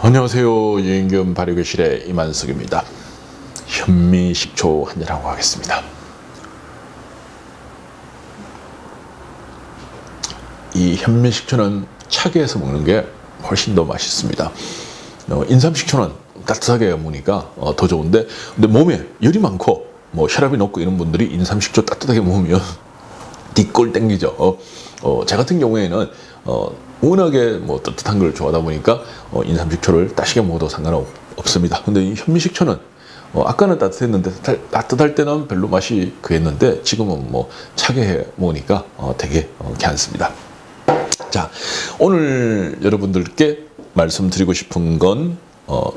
안녕하세요. 유인균 발효교실의 이만석입니다. 현미식초 한잔하고 하겠습니다. 이 현미식초는 차게 해서 먹는 게 훨씬 더 맛있습니다. 인삼식초는 따뜻하게 먹으니까 더 좋은데, 근데 몸에 열이 많고 혈압이 높고 이런 분들이 인삼식초 따뜻하게 먹으면 뒷골 땡기죠. 제 같은 경우에는 워낙에 따뜻한 걸 좋아하다 보니까 인삼식초를 따시게 먹어도 상관없습니다. 근데 이 현미식초는 아까는 따뜻했는데 따뜻할 때는 별로 맛이 그랬는데 지금은 차게 해 먹으니까 되게 괜찮습니다. 자, 오늘 여러분들께 말씀드리고 싶은 건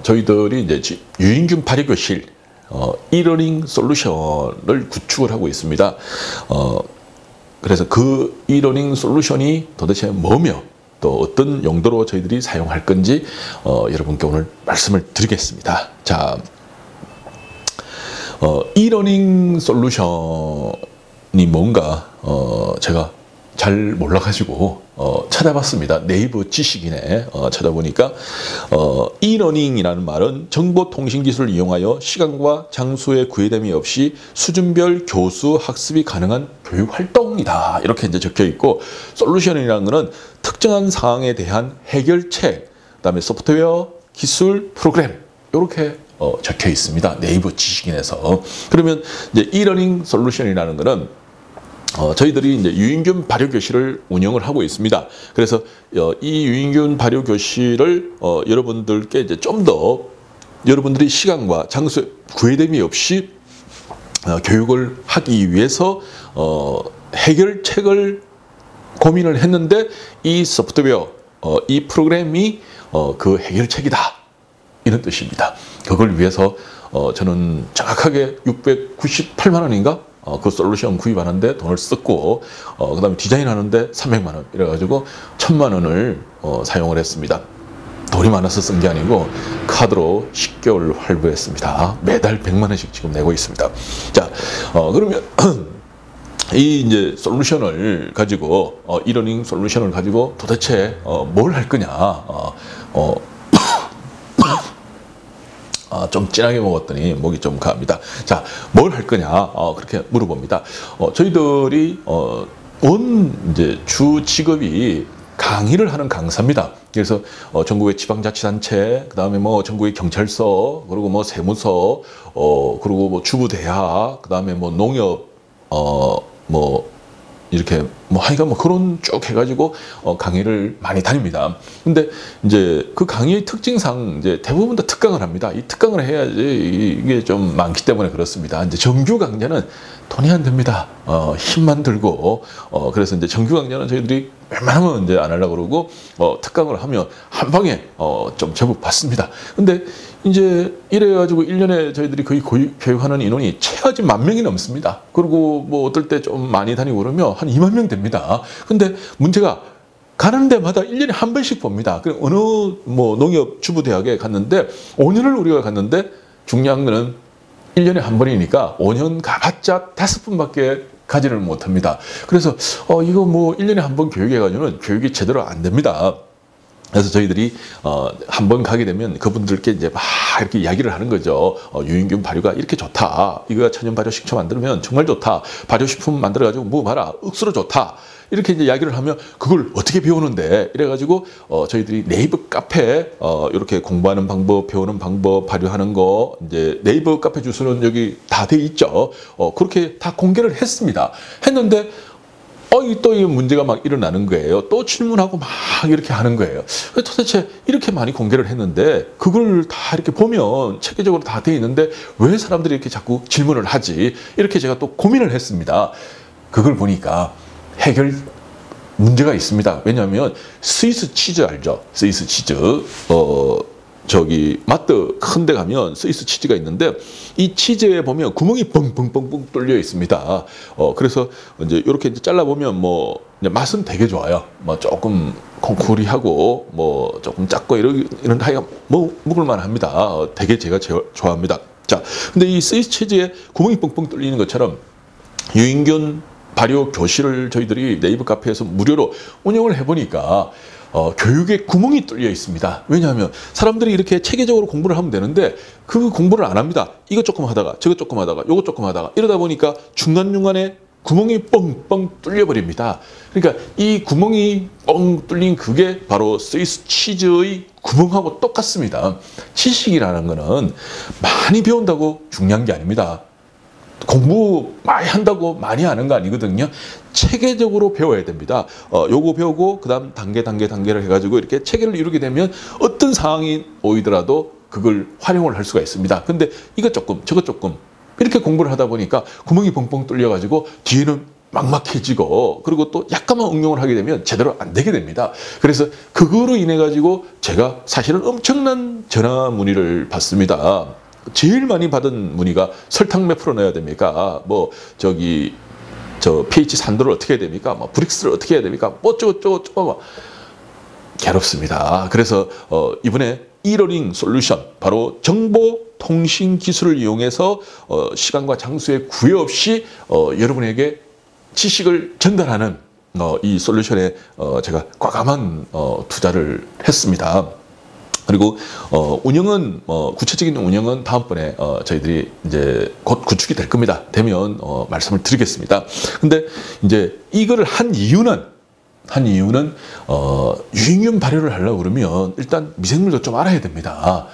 저희들이 이제 유인균 발효교실 이러닝 솔루션을 구축을 하고 있습니다. 그래서 그 이러닝 솔루션이 도대체 뭐며 또 어떤 용도로 저희들이 사용할 건지 여러분께 오늘 말씀을 드리겠습니다. 자, 이러닝 솔루션이 뭔가 제가 잘 몰라가지고 찾아봤습니다. 네이버 지식인에 찾아보니까 이러닝이라는 말은 정보통신기술을 이용하여 시간과 장소의 구애됨이 없이 수준별 교수 학습이 가능한 교육활동이다, 이렇게 이제 적혀 있고, 솔루션이라는 것은 특정한 상황에 대한 해결책, 그다음에 소프트웨어, 기술, 프로그램, 이렇게 적혀 있습니다. 네이버 지식인에서. 그러면 이제 이러닝 솔루션이라는 것은 저희들이 이제 유인균 발효교실을 운영을 하고 있습니다. 그래서 이 유인균 발효교실을 여러분들께 이제 좀 더 여러분들이 시간과 장소에 구애됨이 없이 교육을 하기 위해서 해결책을 고민을 했는데, 이 소프트웨어, 이 프로그램이 그 해결책이다, 이런 뜻입니다. 그걸 위해서 저는 정확하게 698만 원인가? 그 솔루션 구입하는데 돈을 썼고, 그 다음에 디자인하는데 300만 원, 이래가지고 1000만 원을 사용을 했습니다. 돈이 많아서 쓴 게 아니고 카드로 10개월 할부했습니다. 매달 100만 원씩 지금 내고 있습니다. 자, 그러면 이 이제 솔루션을 가지고 이러닝 솔루션을 가지고 도대체 뭘 할 거냐? 좀 진하게 먹었더니 목이 좀 갑니다. 자, 뭘 할 거냐? 그렇게 물어봅니다. 저희들이 이제 주 직업이 강의를 하는 강사입니다. 그래서 전국의 지방자치단체, 그다음에 전국의 경찰서, 그리고 세무서, 그리고 주부대학, 그다음에 농협, 이렇게 하여간 그런 쭉 해가지고 강의를 많이 다닙니다. 근데 이제 그 강의의 특징상 이제 대부분 다 특강을 합니다. 이 특강을 해야지 이게 좀 많기 때문에 그렇습니다. 이제 정규 강좌는 돈이 안 됩니다. 힘만 들고, 그래서 이제 정규 강좌는 저희들이 웬만하면 이제 안 하려고 그러고, 특강을 하면 한 방에 좀 제법 받습니다. 근데 이제 이래가지고 1년에 저희들이 거의 교육하는 인원이 최하지 10,000명이 넘습니다. 그리고 어떨 때 좀 많이 다니고 그러면 한 20,000명 됩니다. 근데 문제가 가는 데마다 1년에 한 번씩 봅니다. 어느 농협 주부대학에 갔는데 5년을 우리가 갔는데 중요한 거는 1년에 한 번이니까 5년 가봤자 5번밖에 가지를 못합니다. 그래서 이거 1년에 한 번 교육해가지고는 교육이 제대로 안 됩니다. 그래서 저희들이 한 번 가게 되면 그분들께 이제 막 이렇게 이야기를 하는 거죠. 유인균 발효가 이렇게 좋다. 이거 천연 발효 식초 만들면 정말 좋다. 발효식품 만들어가지고 먹어봐라. 억수로 좋다. 이렇게 이제 이야기를 하면 그걸 어떻게 배우는데, 이래가지고 저희들이 네이버 카페 이렇게 공부하는 방법, 배우는 방법, 발효하는 거, 이제 네이버 카페 주소는 여기 다 돼 있죠. 그렇게 다 공개를 했습니다. 했는데 또 이 문제가 막 일어나는 거예요. 또 질문하고 막 이렇게 하는 거예요. 도대체 이렇게 많이 공개를 했는데 그걸 다 이렇게 보면 체계적으로 다 돼 있는데 왜 사람들이 이렇게 자꾸 질문을 하지? 이렇게 제가 또 고민을 했습니다. 그걸 보니까 해결 문제가 있습니다. 왜냐하면 스위스 치즈 알죠? 스위스 치즈. 마트 큰 데 가면 스위스 치즈가 있는데 이 치즈에 보면 구멍이 뻥뻥뻥뻥 뚫려 있습니다. 그래서 이제 이렇게 잘라보면 맛은 되게 좋아요. 조금 콩쿠리하고 조금 작고 이런 하여간 먹을만 합니다. 되게 제가 좋아합니다. 자, 근데 이 스위스 치즈에 구멍이 뻥뻥 뚫리는 것처럼 유인균 발효 교실을 저희들이 네이버 카페에서 무료로 운영을 해보니까 교육에 구멍이 뚫려 있습니다. 왜냐하면 사람들이 이렇게 체계적으로 공부를 하면 되는데 그 공부를 안 합니다. 이것 조금 하다가 저것 조금 하다가 요것 조금 하다가 이러다 보니까 중간중간에 구멍이 뻥뻥 뚫려버립니다. 그러니까 이 구멍이 뻥 뚫린 그게 바로 스위스 치즈의 구멍하고 똑같습니다. 지식이라는 거는 많이 배운다고 중요한 게 아닙니다. 공부 많이 한다고 많이 하는 거 아니거든요. 체계적으로 배워야 됩니다. 요거 배우고 그다음 단계를 해가지고 이렇게 체계를 이루게 되면 어떤 상황이 오이더라도 그걸 활용을 할 수가 있습니다. 근데 이것 조금 저것 조금 이렇게 공부를 하다 보니까 구멍이 뻥뻥 뚫려가지고 뒤에는 막막해지고 그리고 또 약간만 응용을 하게 되면 제대로 안 되게 됩니다. 그래서 그거로 인해 가지고 제가 사실은 엄청난 전화 문의를 받습니다. 제일 많이 받은 문의가 설탕 몇 프로 넣어야 됩니까? 뭐 저기 저 pH 산도를 어떻게 해야 됩니까? 뭐 브릭스를 어떻게 해야 됩니까? 뭐 어쩌고 괴롭습니다. 그래서 이번에 이러닝 솔루션, 바로 정보통신 기술을 이용해서 시간과 장소에 구애 없이 여러분에게 지식을 전달하는 이 솔루션에 제가 과감한 투자를 했습니다. 그리고 운영은 구체적인 운영은 다음번에 저희들이 이제 곧 구축이 될 겁니다. 되면 말씀을 드리겠습니다. 근데 이제 이거를 한 이유는 유익균 발효를 하려고 그러면 일단 미생물도 좀 알아야 됩니다.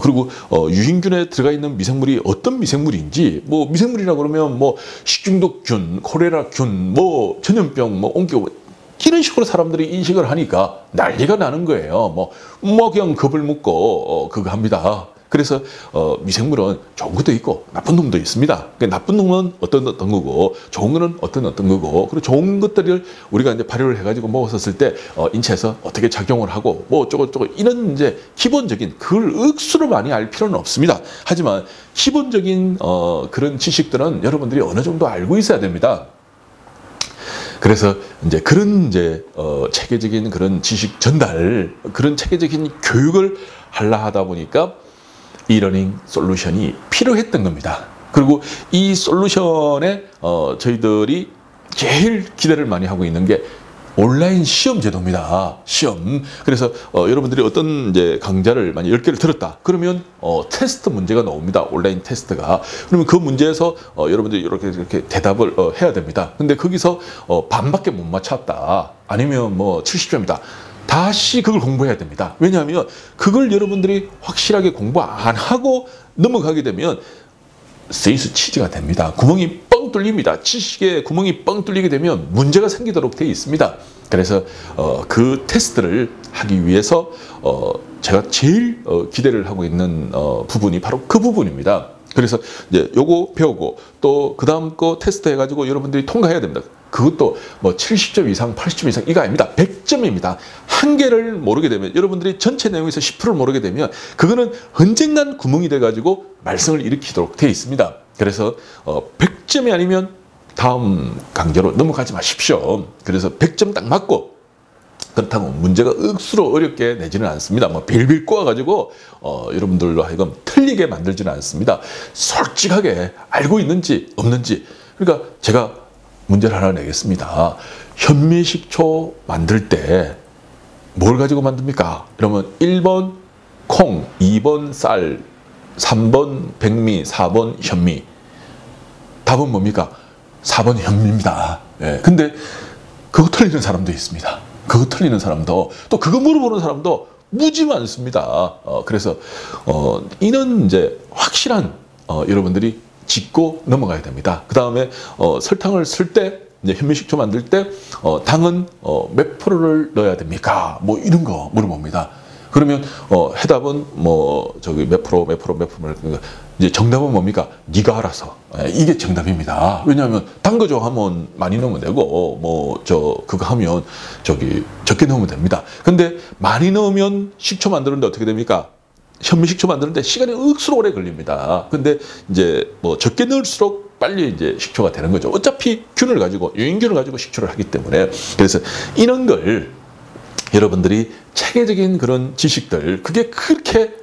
그리고 유익균에 들어가 있는 미생물이 어떤 미생물인지, 뭐 미생물이라고 그러면 뭐 식중독균, 콜레라균, 뭐 전염병, 뭐 옮겨 이런 식으로 사람들이 인식을 하니까 난리가 나는 거예요. 뭐 그냥 겁을 먹고 그거 합니다. 그래서 미생물은 좋은 것도 있고 나쁜 놈도 있습니다. 그러니까 나쁜 놈은 어떤 거고 좋은 거는 어떤 거고, 그리고 좋은 것들을 우리가 이제 발효를 해가지고 먹었을 때 인체에서 어떻게 작용을 하고 뭐 어쩌고 이런 이제 기본적인, 그걸 억수로 많이 알 필요는 없습니다. 하지만 기본적인 그런 지식들은 여러분들이 어느 정도 알고 있어야 됩니다. 그래서 이제 그런 이제 체계적인 그런 지식 전달, 그런 체계적인 교육을 하려 하다 보니까 이러닝 솔루션이 필요했던 겁니다. 그리고 이 솔루션에 저희들이 제일 기대를 많이 하고 있는 게 온라인 시험 제도입니다. 시험. 그래서 여러분들이 어떤 이제 강좌를 만약 10개를 들었다. 그러면 테스트 문제가 나옵니다. 온라인 테스트가. 그러면 그 문제에서 여러분들이 이렇게 대답을 해야 됩니다. 근데 거기서 반밖에 못 맞췄다. 아니면 뭐 70점이다. 다시 그걸 공부해야 됩니다. 왜냐하면 그걸 여러분들이 확실하게 공부 안 하고 넘어가게 되면 스위스 치즈가 됩니다. 구멍이 뻥 뚫립니다. 지식에 구멍이 뻥 뚫리게 되면 문제가 생기도록 되어 있습니다. 그래서 그 테스트를 하기 위해서 제가 제일 기대를 하고 있는 부분이 바로 그 부분입니다. 그래서 이제 요거 배우고 또 그 다음 거 테스트 해가지고 여러분들이 통과해야 됩니다. 그것도 뭐 70점 이상, 80점 이상 이거 아닙니다. 100점입니다. 한 개를 모르게 되면, 여러분들이 전체 내용에서 10%를 모르게 되면 그거는 언젠간 구멍이 돼가지고 말썽을 일으키도록 되어 있습니다. 그래서 100점이 아니면 다음 강좌로 넘어가지 마십시오. 그래서 100점 딱 맞고, 그렇다고 문제가 억수로 어렵게 내지는 않습니다. 뭐 빌빌 꼬아가지고 여러분들로 하여금 틀리게 만들지는 않습니다. 솔직하게 알고 있는지 없는지. 그러니까 제가 문제를 하나 내겠습니다. 현미식초 만들 때 뭘 가지고 만듭니까? 그러면 1번 콩, 2번 쌀, 3번 백미, 4번 현미. 답은 뭡니까? 4번 현미입니다. 예. 근데 그거 틀리는 사람도 있습니다. 그거 틀리는 사람도, 또 그거 물어보는 사람도 무지 많습니다. 그래서 이는 이제 확실한 여러분들이 짚고 넘어가야 됩니다. 그 다음에 설탕을 쓸 때, 이제 현미식초 만들 때 당은 몇 프로를 넣어야 됩니까? 뭐 이런 거 물어봅니다. 그러면 해답은 뭐 저기 몇 프로 이제 정답은 뭡니까? 네가 알아서. 이게 정답입니다. 왜냐하면 단 거 좋아하면 많이 넣으면 되고 뭐 그거 하면 저기 적게 넣으면 됩니다. 근데 많이 넣으면 식초 만드는데 어떻게 됩니까? 현미식초 만드는데 시간이 억수로 오래 걸립니다. 근데 이제 뭐 적게 넣을수록 빨리 이제 식초가 되는 거죠. 어차피 균을 가지고, 유인균을 가지고 식초를 하기 때문에. 그래서 이런 걸 여러분들이 체계적인 그런 지식들, 그게 그렇게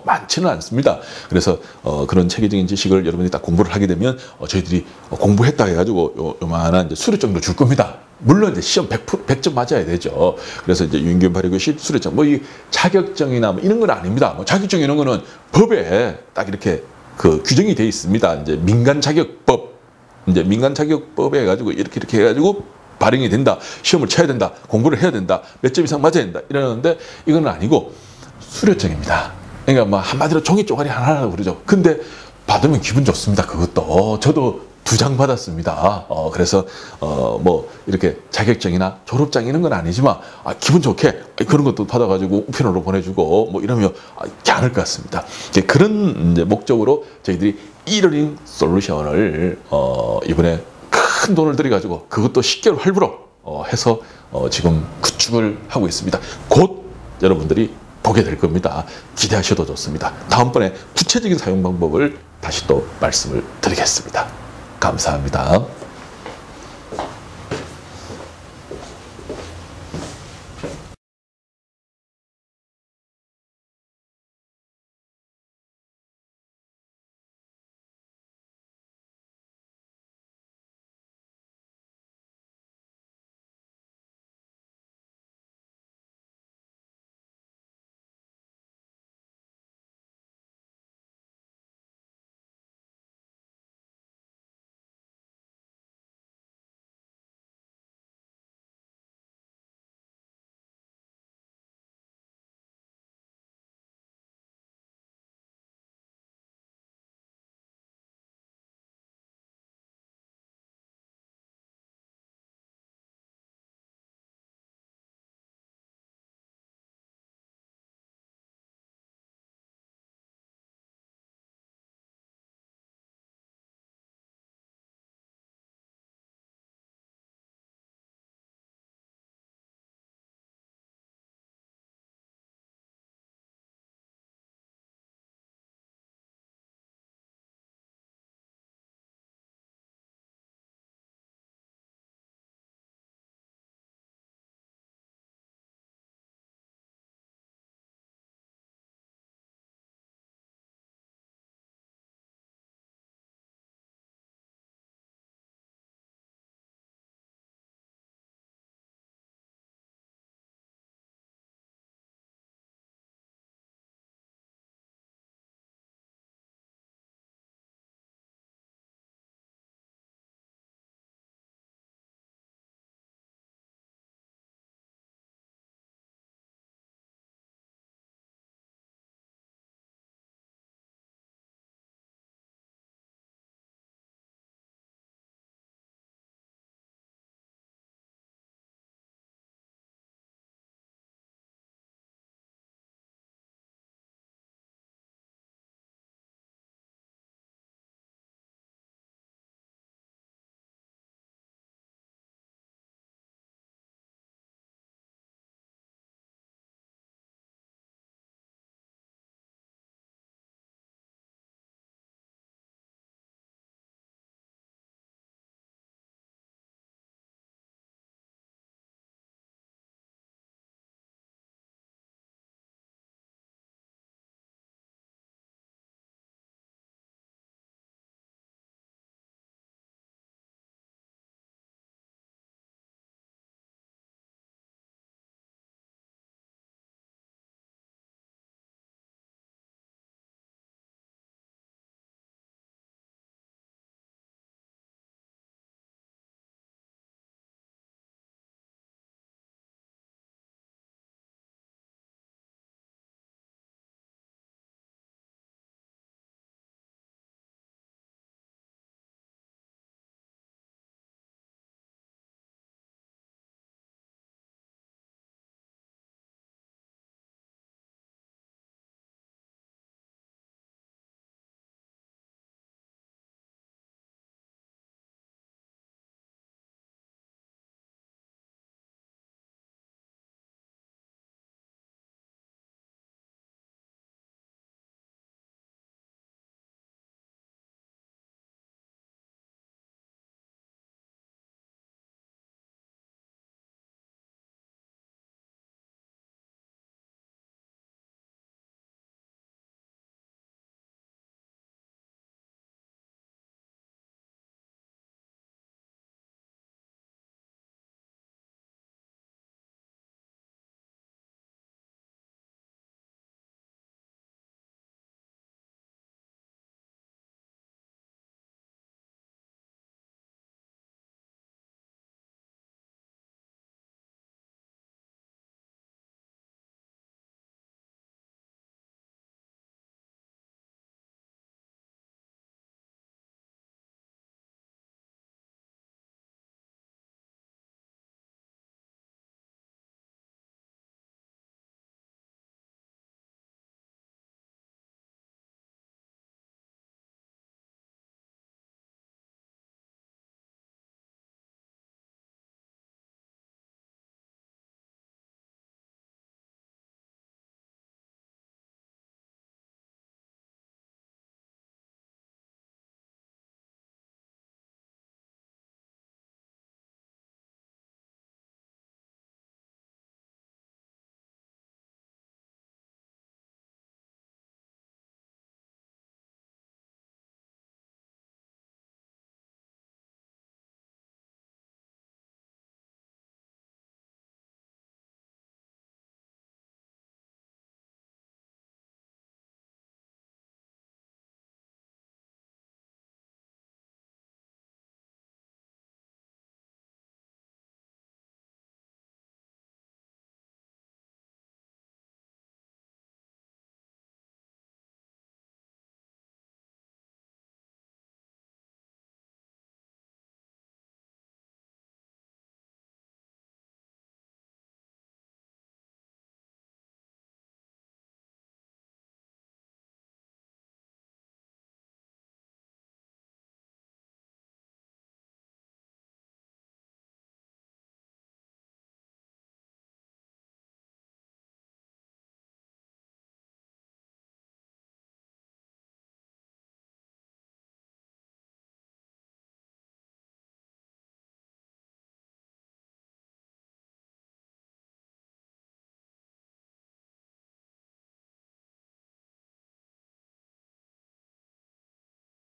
많지는 않습니다. 그래서 그런 체계적인 지식을 여러분들이 딱 공부를 하게 되면 저희들이 공부했다 해가지고 요만한 이제 수료증도 줄 겁니다. 물론 이제 시험 100점 맞아야 되죠. 그래서 이제 유인교원 발휘교실 수료증, 뭐 이 자격증이나 뭐 이런 건 아닙니다. 뭐 자격증 이런 거는 법에 딱 이렇게 그 규정이 돼 있습니다. 이제 민간 자격법, 이제 민간 자격법에 해가지고 이렇게 해가지고 발행이 된다. 시험을 쳐야 된다. 공부를 해야 된다. 몇 점 이상 맞아야 된다. 이러는데 이건 아니고 수료증입니다. 그러니까 뭐 한마디로 종이 쪼가리 하나라고 그러죠. 근데 받으면 기분 좋습니다. 그것도 저도 2장 받았습니다. 그래서 뭐 이렇게 자격증이나 졸업장 이런 건 아니지만 기분 좋게 그런 것도 받아가지고 우편으로 보내주고 뭐 이러면 괜찮을 것 같습니다. 이제 그런 이제 목적으로 저희들이 이러닝 솔루션을 이번에 큰 돈을 들여가지고 그것도 10개월 할부로 해서 지금 구축을 하고 있습니다. 곧 여러분들이 보게 될 겁니다. 기대하셔도 좋습니다. 다음번에 구체적인 사용 방법을 다시 또 말씀을 드리겠습니다. 감사합니다.